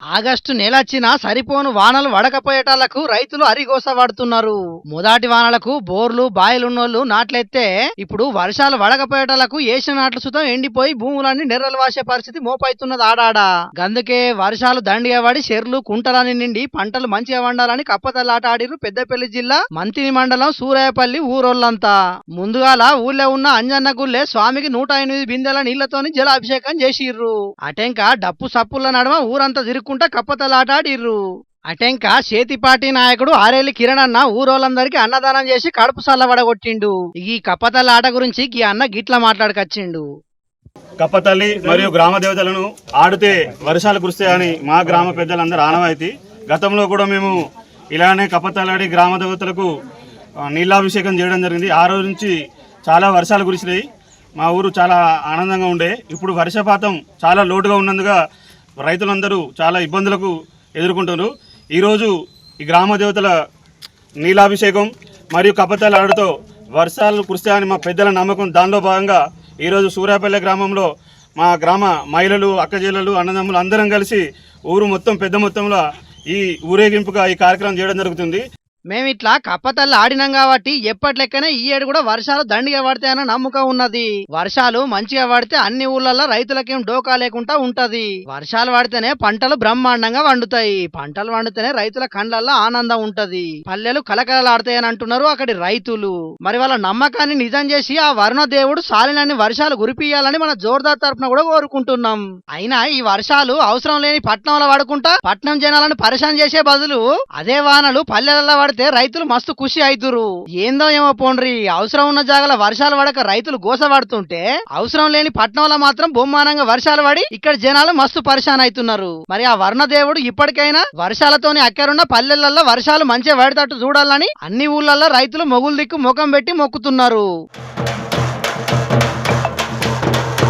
August నెలొచ్చినా సరిపోను వానలు వడకపోయేటాళ్లకు రైతులు అరిగోస పడుతున్నారు. మొదటి వానలకు బోర్లు బాయిలున్నోళ్లు నాట్లెత్తే ఇప్పుడు వర్షాలు వడకపోయేటాళ్లకు ఏసిన నాట్లు సుతం ఎండిపోయి భూములన్నీ నెర్రలు వాసే పరిస్థితి మోపైతున్నది ఆడాడ. గందుకే వర్షాలు దండిగా పడి చెర్లు కుంటలని నిండి పంటలు మంచిగా వండాలని కప్పతల్లాట ఆడిరు పెద్దపల్లి జిల్లా మంతిని మండలం సూరాయపల్లి ఊరోళ్లంతా. ముందుగాల ఊళ్ళో ఉన్న అంజన్న గుళ్ళే స్వామికి 108 బిందెల నీళ్లతోని జలాభిషేకం చేసిర్రు. అటెంక డప్పు సప్పుల నడుమ ఊరంతా తిరుక్కుంటా కప్పతలాట ఆడిర్రు. అటెంక చేతిపాటి నాయకుడు ఆరేలి కిరణ్ అన్న ఊరోళ్ళందరికీ అన్నదానం చేసి కడుపు సల్లబడగొట్టిండు. ఈ కప్పతల్లాట గురించి ఈ అన్న గిట్ల మాట్లాడకచ్చిండు. కప్పతల్లి మరియు గ్రామ దేవతలను ఆడితే వర్షాలు కురుస్తాయని మా గ్రామ పెద్దలందరూ ఆనవాయితీ. గతంలో కూడా మేము ఇలానే కప్పతల్లాడి గ్రామ దేవతలకు నీళ్ళాభిషేకం చేయడం జరిగింది. ఆ రోజు నుంచి చాలా వర్షాలు కురిసినాయి. మా ఊరు చాలా ఆనందంగా ఉండే. ఇప్పుడు వర్షపాతం చాలా లోటుగా ఉన్నందుగా రైతులందరూ చాలా ఇబ్బందులకు ఎదుర్కొంటున్నారు. ఈరోజు ఈ గ్రామ దేవతల నీళ్ళాభిషేకం మరియు కప్పతల్లి ఆడుతో వర్షాలు కురిస్తాయని మా పెద్దల నమ్మకం. దానిలో భాగంగా ఈరోజు సూరాపల్లె గ్రామంలో మా గ్రామ మహిళలు అక్కచెల్లెలు అన్నదమ్ములు అందరం కలిసి ఊరు మొత్తం పెద్ద మొత్తంలో ఈ ఊరేగింపుగా ఈ కార్యక్రమం చేయడం జరుగుతుంది. మేమిట్లా కప్పతల్లి ఆడినాం కాబట్టి ఎప్పటి లెక్కనే ఈ ఏడు కూడా వర్షాలు దండిగా పడతాయన్న నమ్మకం ఉన్నది. వర్షాలు మంచిగా పడితే అన్ని ఊళ్ళల్లో రైతులకేం డోకా లేకుండా ఉంటది. వర్షాలు పడితేనే పంటలు బ్రహ్మాండంగా వండుతాయి. పంటలు వండితేనే రైతుల కండ్లల్లో ఆనందం ఉంటది. పల్లెలు కలకలలాడతాయని అంటున్నారు అక్కడి రైతులు. మరి వాళ్ళ నమ్మకాన్ని నిజం చేసి ఆ వరుణ దేవుడు సాలినన్ని వర్షాలు కురిపియాలని మన జోర్దార్ తరఫున కూడా కోరుకుంటున్నాం. అయినా ఈ వర్షాలు అవసరం లేని పట్నంలో పడుకుంటా పట్నం జనాలను పరిశాన్ చేసే బదులు అదే వానలు పల్లెలలో పడితే రైతులు మస్తు ఖుషి అవుతురు. ఏందో ఏమో పోండ్రి, అవసరం ఉన్న జాగల వర్షాలు పడక రైతులు గోసపడుతుంటే అవసరం లేని పట్నంలో మాత్రం బొమ్మానంగా వర్షాలు పడి ఇక్కడ జనాలు మస్తు పరిశాన్ అవుతున్నారు. మరి ఆ వర్ణ దేవుడు ఇప్పటికైనా వర్షాలతోని అక్కరున్న పల్లెలలో వర్షాలు మంచిగా పడేటట్టు చూడాలని అన్ని ఊళ్ళల్లో రైతులు మొగులు దిక్కు ముఖం పెట్టి మొక్కుతున్నారు.